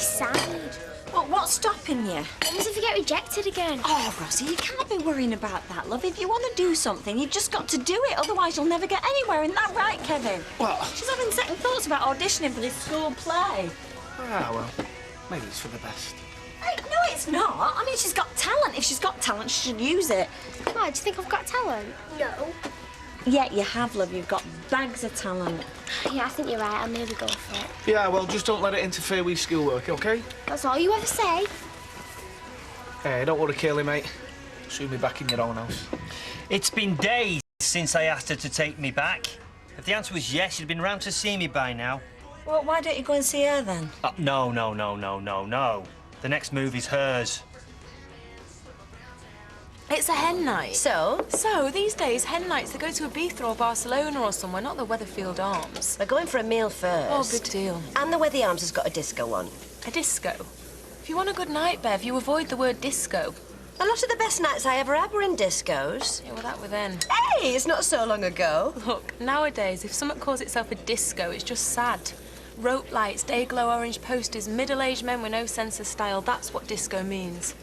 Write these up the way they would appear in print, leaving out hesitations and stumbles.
decide. Well, what's stopping you? What if we get rejected again? Oh, Rosie, you can't be worrying about that, love. If you want to do something, you've just got to do it. Otherwise, you'll never get anywhere. Isn't that right, Kevin? Well... She's having second thoughts about auditioning for this school play. Ah, well, maybe it's for the best. Hey, no, it's not. I mean, she's got talent. If she's got talent, she should use it. Oh, do you think I've got talent? No. Yeah, you have, love. You've got bags of talent. Yeah, I think you're right. I'll maybe go for it. Yeah, well, just don't let it interfere with schoolwork, OK? That's all you ever say. Hey, don't worry, Kaylee, mate. Soon be back in your own house. It's been days since I asked her to take me back. If the answer was yes, she'd been round to see me by now. Well, why don't you go and see her, then? No. The next movie's hers. It's a hen night. So? So, these days, hen nights, they go to Ibiza or Barcelona or somewhere, not the Weatherfield Arms. We're going for a meal first. Oh, good deal. And the Weather Arms has got a disco on. A disco? If you want a good night, Bev, you avoid the word disco. A lot of the best nights I ever had were in discos. Yeah, well, that were then. Hey, it's not so long ago. Look, nowadays, if something calls itself a disco, it's just sad. Rope lights, day-glow orange posters, middle-aged men with no sense of style, that's what disco means.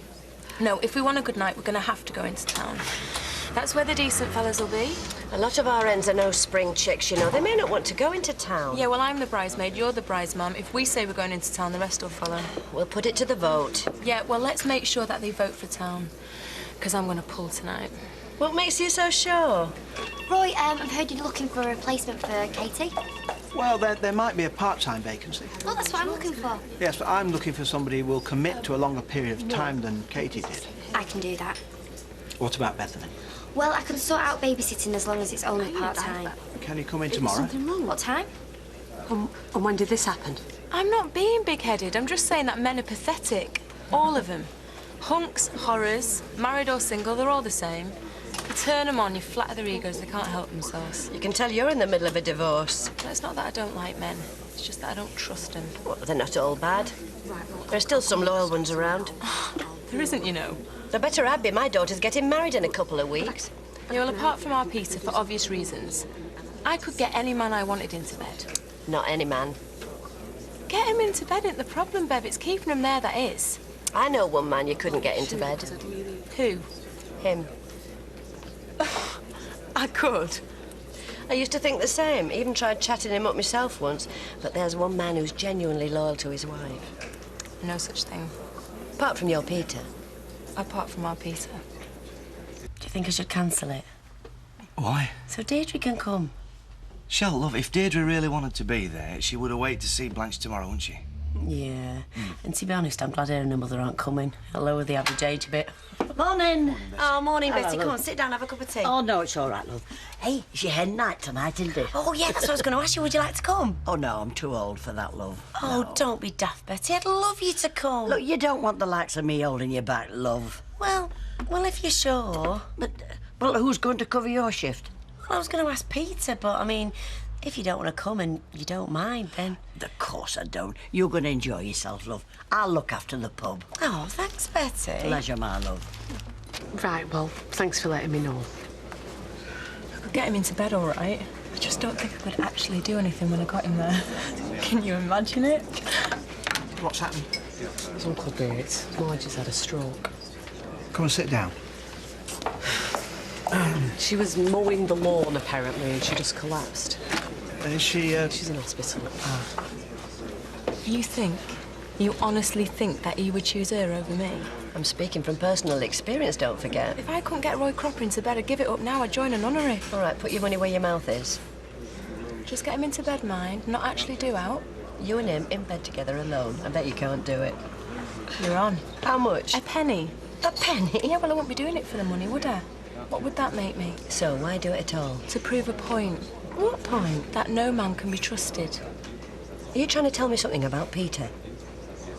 No, if we want a good night, we're going to have to go into town. That's where the decent fellas will be. A lot of our ends are no spring chicks, you know. They may not want to go into town. Yeah, well, I'm the bridesmaid, you're the bridesmum. If we say we're going into town, the rest will follow. We'll put it to the vote. Yeah, well, let's make sure that they vote for town. Because I'm going to pull tonight. What makes you so sure? Roy, I've heard you're looking for a replacement for Katie. Well, there might be a part-time vacancy. Oh, that's what I'm looking for. Yes, but I'm looking for somebody who will commit to a longer period of time than Katie did. I can do that. What about Bethany? Well, I can sort out babysitting as long as it's only part-time. Can you come in tomorrow? Something wrong? What time? And when did this happen? I'm not being big-headed. I'm just saying that men are pathetic. All of them. Hunks, horrors, married or single, they're all the same. You turn them on, you flatter their egos, they can't help themselves. You can tell you're in the middle of a divorce. No, it's not that I don't like men. It's just that I don't trust them. Well, they're not all bad. There are still some loyal ones around. There isn't, you know. The better I'd be, my daughter's getting married in a couple of weeks. Yeah, well, apart from our Peter, for obvious reasons, I could get any man I wanted into bed. Not any man. Get him into bed ain't the problem, Bev. It's keeping him there that is. I know one man you couldn't get into bed. Who? Him. I could. I used to think the same. Even tried chatting him up myself once. But there's one man who's genuinely loyal to his wife. No such thing. Apart from your Peter. Apart from our Peter. Do you think I should cancel it? Why? So Deirdre can come. Shell, love, if Deirdre really wanted to be there, she would have waited to see Blanche tomorrow, wouldn't she? Yeah. And to be honest, I'm glad her and her mother aren't coming. It'll lower the average age a bit. Morning. Oh, morning, Hello, Betty. love. Come on, sit down, have a cup of tea. Oh, no, it's all right, love. Hey, it's your hen night tonight, isn't it? Oh, yeah, that's what I was going to ask you. Would you like to come? Oh, no, I'm too old for that, love. Oh, No. don't be daft, Betty. I'd love you to come. Look, you don't want the likes of me holding you back, love. Well, if you're sure. But, well, who's going to cover your shift? Well, I was going to ask Peter, but, I mean, if you don't want to come and you don't mind, then... Of course I don't. You're going to enjoy yourself, love. I'll look after the pub. Oh, thanks, Betty. Pleasure, my love. Right, well, thanks for letting me know. I could get him into bed all right. I just don't think I could actually do anything when I got him there. Can you imagine it? What's happened? It's Uncle Bert. Margie's had a stroke. Come and sit down. She was mowing the lawn, apparently, and she just collapsed. Is she, She's in hospital. You honestly think that he would choose her over me? I'm speaking from personal experience, don't forget. If I couldn't get Roy Cropper into bed, I'd give it up now. I'd join a nunnery. All right, put your money where your mouth is. Just get him into bed, mind, not actually do out. You and him in bed together alone. I bet you can't do it. You're on. How much? A penny. A penny? Yeah, well, I wouldn't be doing it for the money, would I? What would that make me? So, why do it at all? To prove a point. What point? That no man can be trusted. Are you trying to tell me something about Peter?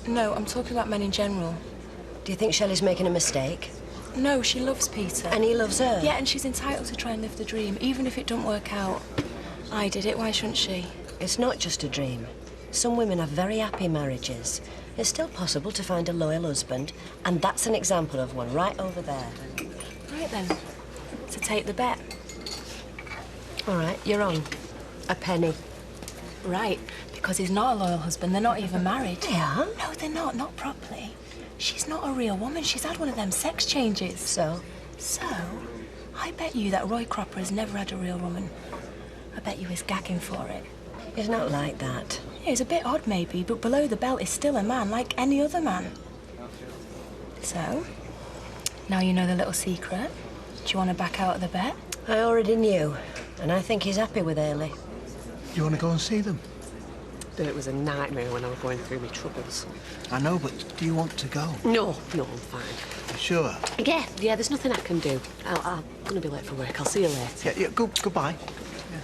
No, I'm talking about men in general. Do you think Shelley's making a mistake? No, she loves Peter. And he loves her? Yeah, and she's entitled to try and live the dream, even if it don't work out. I did it, why shouldn't she? It's not just a dream. Some women have very happy marriages. It's still possible to find a loyal husband, and that's an example of one right over there. Right then, to take the bet. All right, you're on. A penny. Right, because he's not a loyal husband. They're not even married. They are? No, they're not properly. She's not a real woman. She's had one of them sex changes. So? So, I bet you that Roy Cropper has never had a real woman. I bet you he's gagging for it. He's not like that. Yeah, he's a bit odd, maybe, but below the belt is still a man, like any other man. So, now you know the little secret. Do you want to back out of the bet? I already knew, and I think he's happy with Ailey. Do you want to go and see them? It was a nightmare when I was going through my troubles. I know, but do you want to go? No, I'm fine. You sure? Yeah, there's nothing I can do. I'm gonna be late for work. I'll see you later. Yeah, goodbye.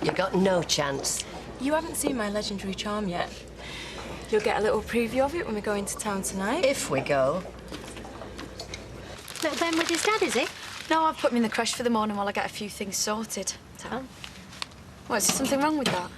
You got no chance. You haven't seen my legendary charm yet. You'll get a little preview of it when we go into town tonight. If we go. Little Ben with his dad, is he? No, I've put him in the creche for the morning while I get a few things sorted. Oh. What, is there something wrong with that?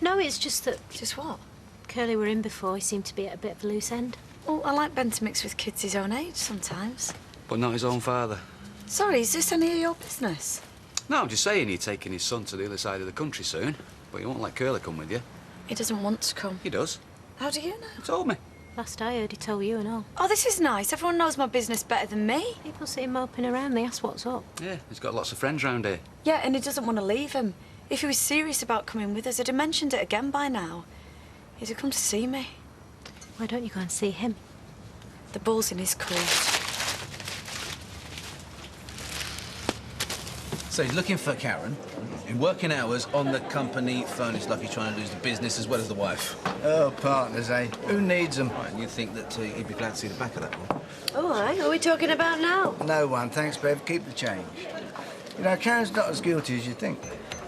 No, it's just that... Just what? Curly were in before. He seemed to be at a bit of a loose end. Well, I like Ben to mix with kids his own age sometimes. But not his own father. Sorry, is this any of your business? No, I'm just saying he's taking his son to the other side of the country soon. But you won't let Curly come with you. He doesn't want to come. He does. How do you know? He told me. Last I heard, he told you and all. Oh, this is nice. Everyone knows my business better than me. People see him moping around, they ask what's up. Yeah, he's got lots of friends round here. Yeah, and he doesn't want to leave him. If he was serious about coming with us, he'd have mentioned it again by now. He'd have come to see me. Why don't you go and see him? The ball's in his court. So he's looking for Karen in working hours on the company phone. It's like he's trying to lose the business as well as the wife. Oh, partners, eh? Who needs them? Right, and you think that he'd be glad to see the back of that one? All right, who are we talking about now? No one, thanks, Bev. Keep the change. You know, Karen's not as guilty as you think.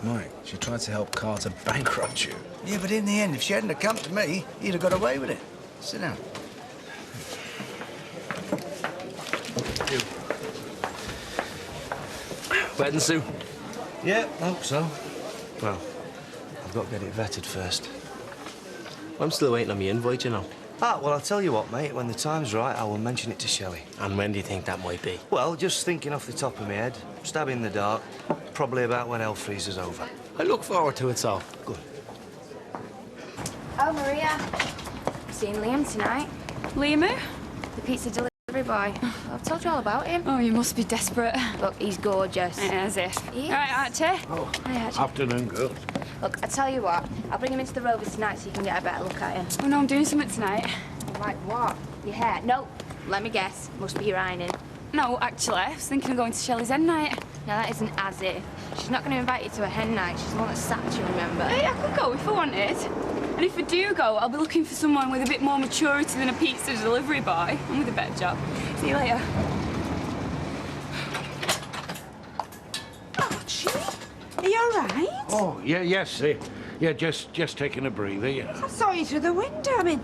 Mike, she tried to help Carter bankrupt you. Yeah, but in the end, if she hadn't have come to me, he'd have got away with it. Sit down. Wedding, Sue? Yeah, hope so. Well, I've got to get it vetted first. I'm still waiting on my invoice, you know. Ah, well, I'll tell you what, mate. When the time's right, I will mention it to Shelley. And when do you think that might be? Well, just thinking off the top of my head, stab in the dark, probably about when hell freezes over. I look forward to it, so. Good. Oh, Maria. Seeing Liam tonight. Liam who? The pizza delivery boy. I've told you all about him. Oh, you must be desperate. Look, he's gorgeous. As if. He is. All right, Archie. Oh, hi, Archie. Afternoon, girls. Look, I tell you what, I'll bring him into the Rovers tonight so you can get a better look at him. Oh, no, I'm doing something tonight. Like what? Your hair? No. Let me guess. Must be your ironing. No, actually, I was thinking of going to Shelley's hen night. Now, that isn't as if. She's not going to invite you to a hen night. She's the one that sacked you, remember? Hey, I could go if I wanted. And if I do go, I'll be looking for someone with a bit more maturity than a pizza delivery boy. And with a better job. See you later. Archie, are you all right? Oh, yeah, yes. Yeah, just taking a breather, yeah. I saw you through the window. I mean,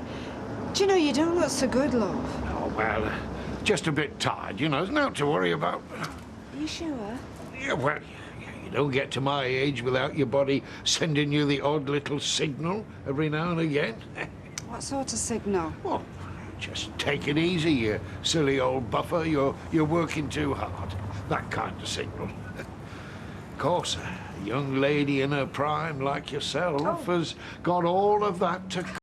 do you know, you don't look so good, love. Oh, well, just a bit tired, you know. There's nothing to worry about. Are you sure? Yeah, well, you don't get to my age without your body sending you the odd little signal every now and again. What sort of signal? Well, just take it easy, you silly old buffer. You're working too hard. That kind of signal. Of course, a young lady in her prime like yourself has got all of that to come.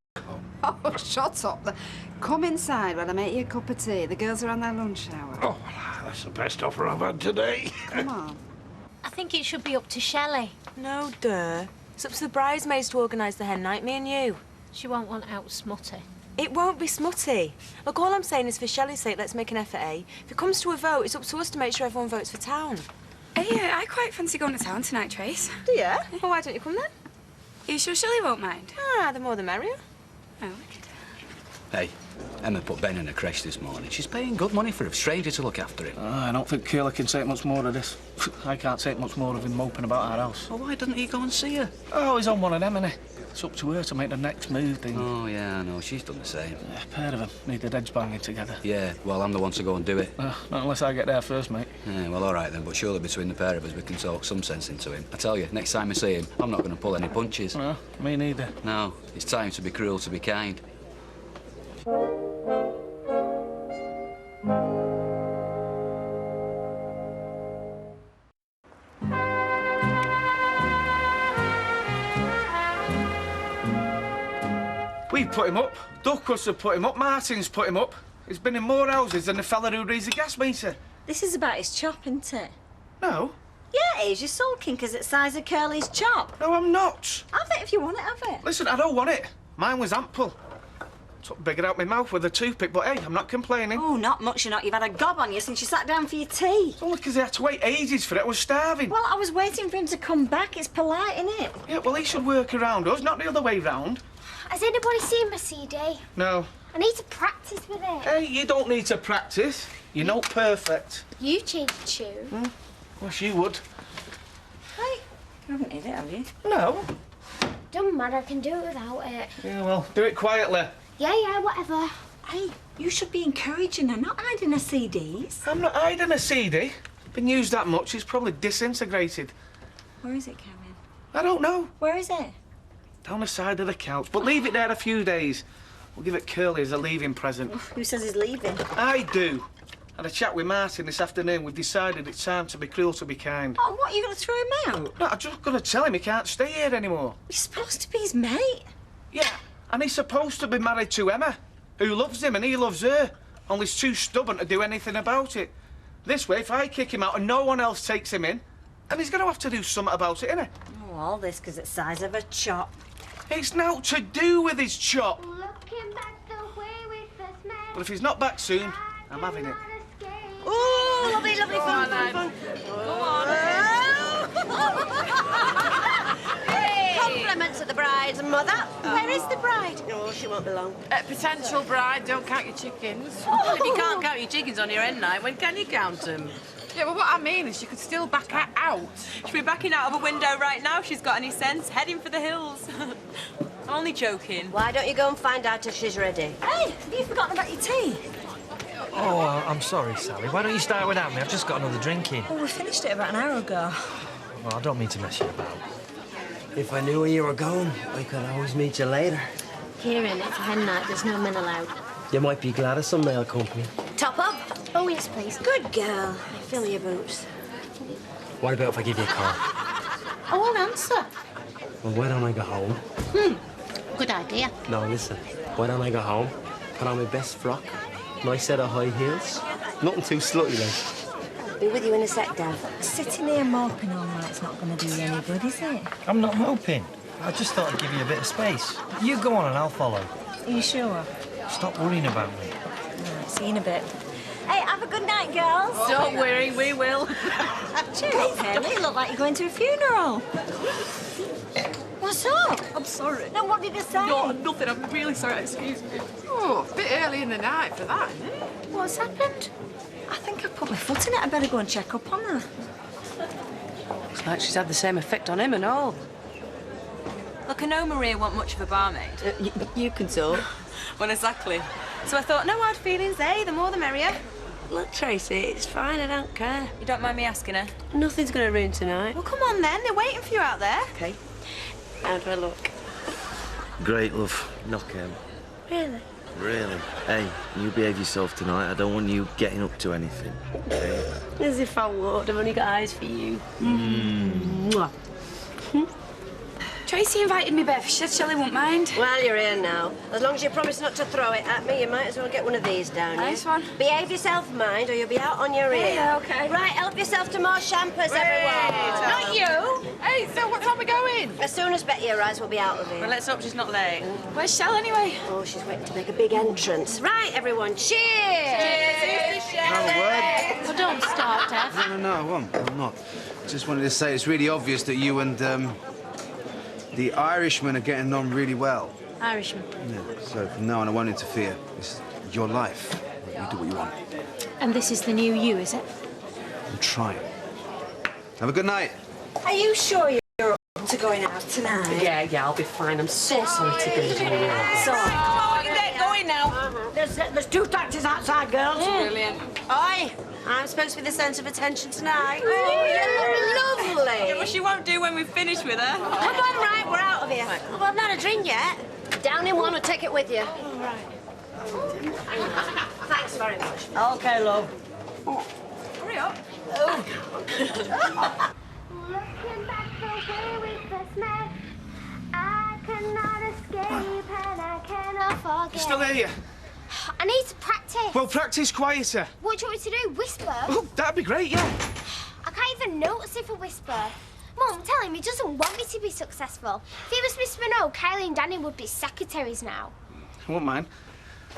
Oh, shut up. Come inside while I make you a cup of tea. The girls are on their lunch hour. Oh, that's the best offer I've had today. Come on. I think it should be up to Shelley. No, duh. It's up to the bridesmaids to organise the hen night, me and you. She won't want out smutty. It won't be smutty. Look, all I'm saying is for Shelley's sake, let's make an effort, eh? If it comes to a vote, it's up to us to make sure everyone votes for town. Hey, I quite fancy going to town tonight, Trace. Do you? Well, why don't you come then? Are you sure Shelley won't mind? Ah, the more the merrier. Oh, wicked. Hey, Emma put Ben in a creche this morning. She's paying good money for a stranger to look after him. I don't think Curly can take much more of this. I can't take much more of him moping about our house. Well, why didn't he go and see her? Oh, he's on one of them, isn't he? It's up to her to make the next move, thing. Oh, yeah, I know. She's done the same. Yeah, a pair of them need their heads banging together. Yeah, well, I'm the one to go and do it. Not unless I get there first, mate. Yeah, well, all right then, but surely between the pair of us we can talk some sense into him. I tell you, next time I see him, I'm not going to pull any punches. No, me neither. No, it's time to be cruel to be kind. We've put him up. Duckworths have put him up. Martin's put him up. He's been in more houses than the fella who reads the gas meter. This is about his chop, isn't it? No. Yeah, it is. You're sulking because it's the size of Curly's chop. No, I'm not. Have it if you want it, have it. Listen, I don't want it. Mine was ample. Took bigger out my mouth with a toothpick, but hey, I'm not complaining. Oh, not much, you're not. You've had a gob on you since you sat down for your tea. It's only because I had to wait ages for it. I was starving. Well, I was waiting for him to come back. It's polite, isn't it? Yeah, well, he should work around us, not the other way round. Has anybody seen my CD? No. I need to practice with it. Hey, you don't need to practice. You're not perfect. You changed the tune. Wish you would. Hey, you haven't hid it, have you? No. Doesn't matter, I can do it without it. Yeah, well, do it quietly. Yeah, whatever. Hey, you should be encouraging her, not hiding her CDs. I'm not hiding a CD. Been used that much, it's probably disintegrated. Where is it, Kevin? I don't know. Where is it? Down the side of the couch. But leave it there a few days. We'll give it Curly as a leaving present. Who says he's leaving? I do. Had a chat with Martin this afternoon. We've decided it's time to be cruel to be kind. Oh, what, are you going to throw him out? No, I'm just going to tell him he can't stay here anymore. You're supposed to be his mate. Yeah, and he's supposed to be married to Emma, who loves him and he loves her. Only he's too stubborn to do anything about it. This way, if I kick him out and no one else takes him in, and he's going to have to do something about it, innit? Oh, all this because it's the size of a chop. It's naught to do with his chop. Looking back the way we first met. But if he's not back soon, I'm having it. Oh, lovely, lovely fun, fun. Go on. Compliments of the bride's mother. Where is the bride? Oh, she won't be long. Potential bride, don't count your chickens. Well, if you can't count your chickens on your hen night, when can you count them? Yeah, well, what I mean is she could still back her out. She'll be backing out of a window right now if she's got any sense, heading for the hills. I'm only joking. Why don't you go and find out if she's ready? Hey, have you forgotten about your tea? Oh, I'm sorry, Sally. Why don't you start without me? I've just got another drink in. Oh, we finished it about an hour ago. Well, I don't mean to mess you about. If I knew where you were going, I could always meet you later. Kieran, it's a hen night, there's no men allowed. You might be glad of some male company. Top up. Oh, yes, please. Good girl. Fill your boots. What about if I give you a call? Oh, I'll answer. Well, why don't I go home? Good idea. No, listen. Why don't I go home, put on my best frock, nice set of high heels, nothing too slutty, like. I'll be with you in a sec, Dad. Sitting here moping all night's not going to do you any good, is it? I'm not moping. I just thought I'd give you a bit of space. You go on and I'll follow. Are you sure? Stop worrying about me. Right, see you in a bit. Hey, have a good night, girls. Don't worry, we will. Cheer up, Haley. You look like you're going to a funeral. What's up? I'm sorry. No, what did you say? No, nothing. I'm really sorry. Excuse me. Oh, a bit early in the night for that, isn't it? What's happened? I think I put my foot in it. I better go and check up on her. Looks like she's had the same effect on him and all. Look, I know Maria wasn't much of a barmaid. You can talk. Well, exactly. So I thought, no hard feelings, eh? The more the merrier. Look, Tracy, it's fine. I don't care. You don't mind me asking her? Nothing's going to ruin tonight. Well, come on then. They're waiting for you out there. Okay. How do I look? Great, love. Knock him. Really? Really? Hey, you behave yourself tonight. I don't want you getting up to anything. Okay? As if I would. I've only got eyes for you. Mwah. Tracy invited me, Bev. She said Shelley won't mind. Well, you're here now. As long as you promise not to throw it at me, you might as well get one of these down. Nice one. Behave yourself, mind, or you'll be out on your ear. Yeah, okay. Right, help yourself to more champers, everyone. Not you. Hey, so what time are we going? As soon as Betty arrives, we'll be out of here. Well, let's hope she's not late. Where's Shell anyway? Oh, she's waiting to make a big entrance. Right, everyone, cheers! Cheers! Another word? Well, don't start, Dev. No, I won't. I'm not. Just wanted to say it's really obvious that you and, the Irishman are getting on really well. Irishman. Yeah. So from now on, I won't interfere. It's your life. You do what you want. And this is the new you, is it? I'm trying. Have a good night. Are you sure you're up to going out tonight? Yeah, I'll be fine. I'm so sorry to be leaving you. Oh, you get going now. There's two taxis outside, girls. Brilliant. Oi, I'm supposed to be the centre of attention tonight. Oh, you're lovely. Yeah, well, she won't do when we've finished with her. Come on, right, we're out of here. Well, I've not had a drink yet. Down in one and take it with you. All right. Thanks very much. Okay, love. Hurry up. Looking back the way we first met, I cannot escape and I can't dog You still here? I need to practice. Well, practice quieter. What do you want me to do? Whisper? Oh, that'd be great, yeah. I can't even notice if I whisper. Mum, tell him he doesn't want me to be successful. If he was Miss Minot, Kylie and Danny would be secretaries now. I won't mind.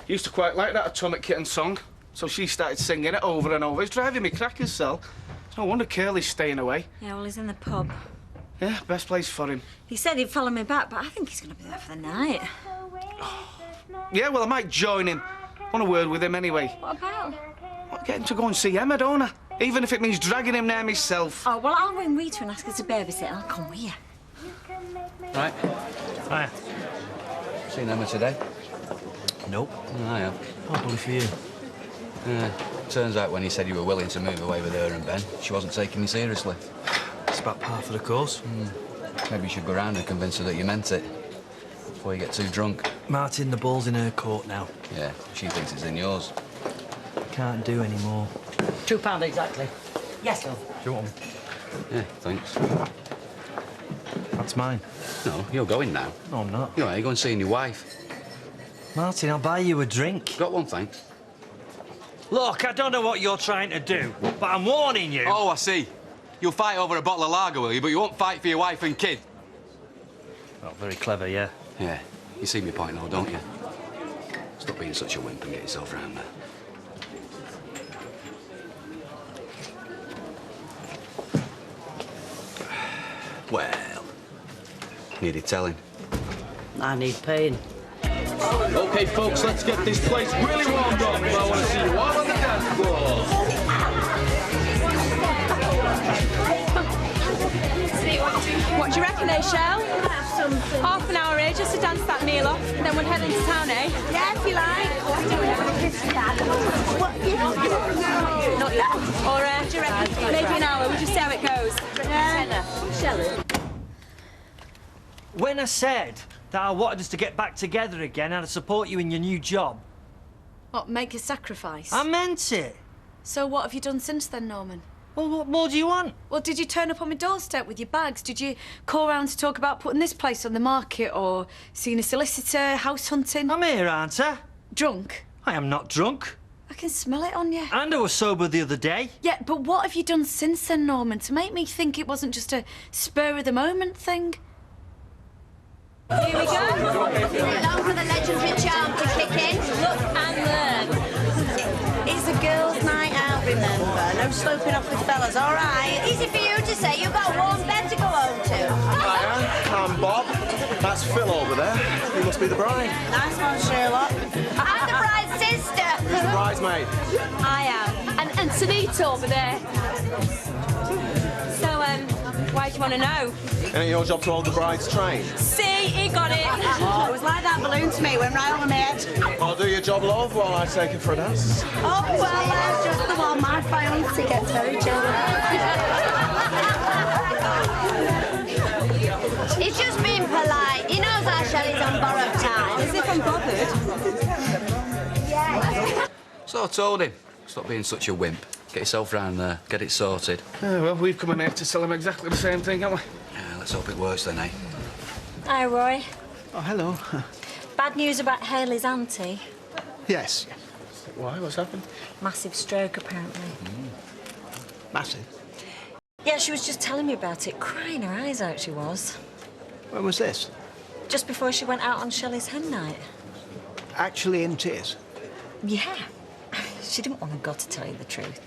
Used to quite like that Atomic Kitten song, so she started singing it over and over. It's driving me crackers, Sal. It's no wonder Curly's staying away. Yeah, well, he's in the pub. Yeah, best place for him. He said he'd follow me back, but I think he's going to be there for the night. Yeah, well, I might join him. Want a word with him anyway. What about? Well, get him to go and see Emma, don't I? Even if it means dragging him there myself. Oh, well, I'll ring Rita and ask her to babysit. I'll come with you. Right. Hiya. Seen Emma today? Nope. I have. Oh, bully for you. Turns out when he said you were willing to move away with her and Ben, she wasn't taking you seriously. It's about par for the course. Maybe you should go round and convince her that you meant it before you get too drunk. Martin, the ball's in her court now. Yeah, she thinks it's in yours. Can't do any more. £2 exactly. Yes, love. Do you want one? Yeah, thanks. That's mine. No, you're going now. No, I'm not. You're going seeing your wife. Martin, I'll buy you a drink. Got one, thanks. Look, I don't know what you're trying to do, but I'm warning you. Oh, I see. You'll fight over a bottle of lager, will you? But you won't fight for your wife and kid. Well, very clever, yeah. Yeah. You see my point now, don't you? Stop being such a wimp and get yourself round there. Well, needed telling. I need pain. OK, folks, let's get this place really warmed up. I want to see you all on the dance floor. What do you reckon, eh, Shell? Half an hour here just to dance that meal off, and then we'll head into town, eh? Yeah, if you like. Not yet. Or, do you reckon, maybe an hour, we'll just see how it goes. Shelley. When I said that I wanted us to get back together again and I'd support you in your new job, What, make a sacrifice? I meant it. So what have you done since then, Norman? Well, what more do you want? Well, did you turn up on my doorstep with your bags? Did you call round to talk about putting this place on the market or seeing a solicitor, house hunting? I'm here, aren't I? Drunk? I am not drunk. I can smell it on you. And I was sober the other day. Yeah, but what have you done since then, Norman, to make me think it wasn't just a spur-of-the-moment thing? Here we go. Now for the legendary charm to kick in. Look and learn. It's a girls' night out, remember? No sloping off with fellas, all right? Easy for you to say. You've got a warm bed to go home to. Hiya, I'm Bob. That's Phil over there. He must be the bride. Nice one, Sherlock. I'm the bride's sister. Bridesmaid. I am. And Sunita over there. So, why do you want to know? Ain't it your job to hold the bride's train? See, he got it. Oh, it was like that balloon to me, went right over my head. I'll do your job, love, while I take it for a dance. Oh, well, that's just the one. My fiancé gets very jealous. He's just being polite. He knows our Shelley's on borrowed time. As if I'm bothered. Yeah. So I told him, stop being such a wimp. Get yourself round there, get it sorted. Well, we've come in here to sell him exactly the same thing, haven't we? Yeah, let's hope it works then, eh? Hi, Roy. Oh, hello. Bad news about Hayley's auntie. Yes. Why? What's happened? Massive stroke, apparently. Massive. Yeah, she was just telling me about it, crying her eyes out she was. When was this? Just before she went out on Shelley's hen night. Actually in tears? Yeah. She didn't want God to tell you the truth.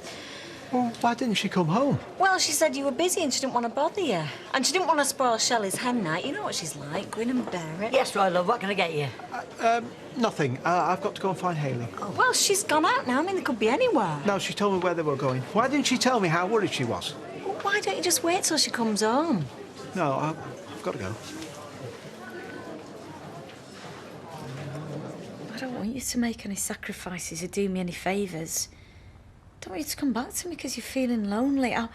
Well, why didn't she come home? Well, she said you were busy and she didn't want to bother you. And she didn't want to spoil Shelley's hen night. You know what she's like, grin and bear it. Yes, Roy, love, what can I get you? Nothing. I've got to go and find Hayley. Oh, well, she's gone out now. I mean, they could be anywhere. No, she told me where they were going. Why didn't she tell me how worried she was? Well, why don't you just wait till she comes home? No, I've got to go. I don't want you to make any sacrifices or do me any favours. I don't want you to come back to me because you're feeling lonely. I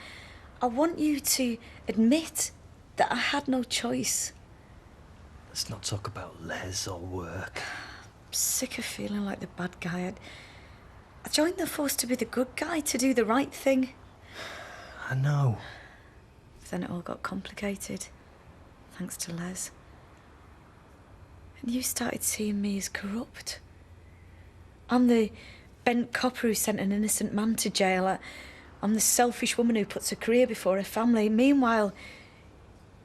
want you to admit that I had no choice. Let's not talk about Les or work. I'm sick of feeling like the bad guy. I joined the force to be the good guy, to do the right thing. I know. But then it all got complicated, thanks to Les. And you started seeing me as corrupt. I'm the bent copper who sent an innocent man to jail. I'm the selfish woman who puts her career before her family. Meanwhile,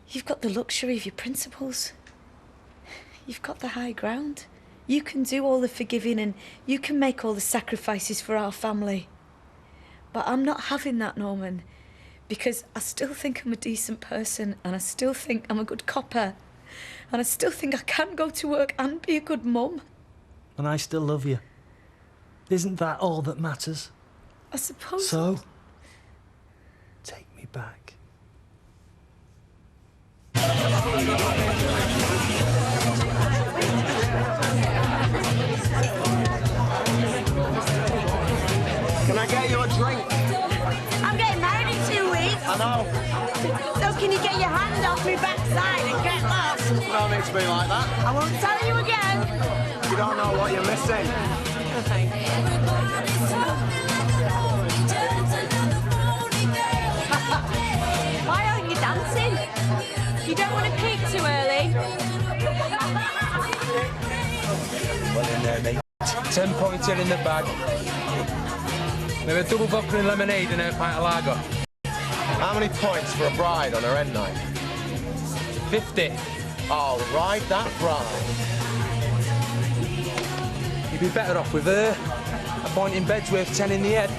you've got the luxury of your principles. You've got the high ground. You can do all the forgiving and you can make all the sacrifices for our family. But I'm not having that, Norman, because I still think I'm a decent person and I still think I'm a good copper and I still think I can go to work and be a good mum. And I still love you. Isn't that all that matters? I suppose. So, take me back. Can I get you a drink? I'm getting married in 2 weeks. I know. So can you get your hand off me backside and get lost? No need to be like that. I won't tell you again. You don't know what you're missing. Why aren't you dancing? You don't want to peak too early? Well in there, mate. 10 points in the bag. Maybe a double vodka and lemonade and a pint of lager. How many points for a bride on her end night? 50. I'll ride that bride. You'd be better off with her. A point in bed's worth 10 in the head.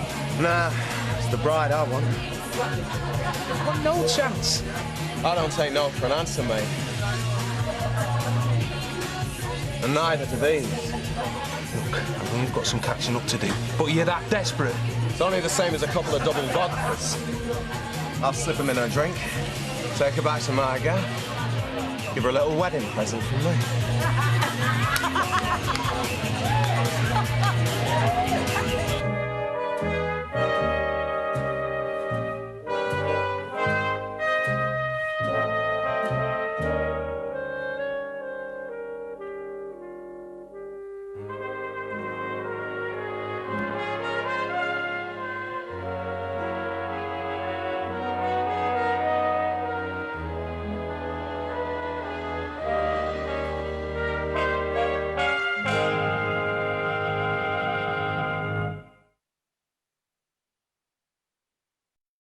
Nah, it's the bride I want. I've got no chance. I don't take no for an answer, mate. And neither do these. Look, I've only got some catching up to do. But you're that desperate. It's only the same as a couple of double vodkas. I'll slip them in her drink, take her back to my gal, give her a little wedding present from me.